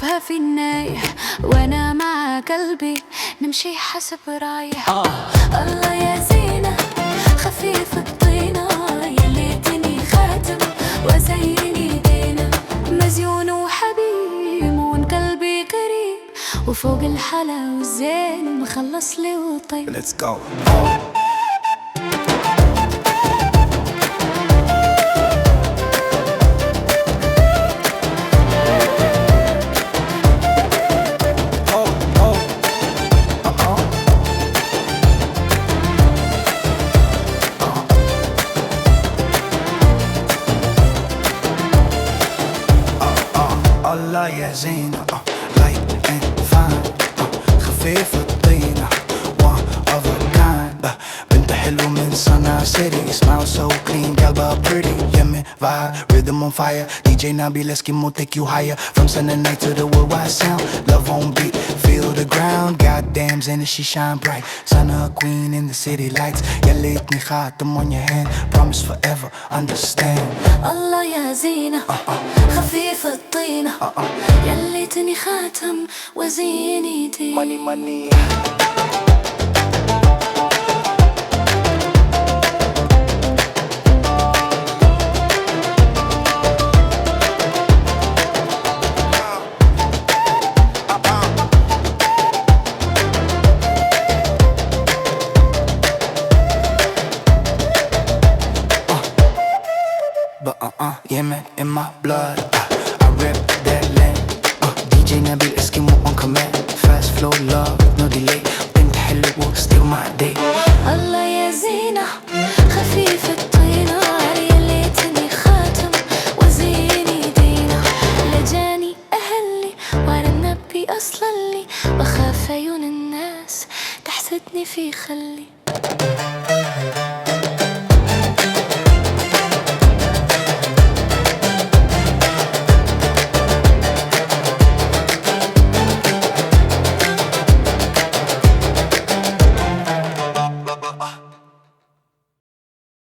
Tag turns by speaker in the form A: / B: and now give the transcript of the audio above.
A: ألعبها في الناي وأنا مع قلبي نمشي حسب رايح. الله يا زينة خفيف الطينة يليتني خاتم وزيني دينا، مزيون وحبيب ومن قلبي قريب وفوق الحلا والزين مخلص لي وطيب.
B: Let's go. الله يا زينة light and fine خفيف الطينة one of a kind بنت حلوة من صنع city smile so clean قلبها pretty yeah man vibe rhythm on fire DJ Nabi let's get more take you higher from Sunday night to the worldwide sound love on beat feel the ground goddamn Zena she shine bright son of a queen in the city lights يا ليتني خاتم on your hand promise forever understand.
A: الله يا زينة خفيف الطينة يليتني خاتم وزيني دين
B: money money but yeah man in my blood I rip that land DJ Nabil Eskimo on command fast flow love no delay بنت حلوة still my day.
A: الله يا زينة خفيف الطينة يليتني خاتم وزيني دينا، لجاني أهلي وأنا النبي أصلا لي بخاف عيون الناس تحسدني في خلي.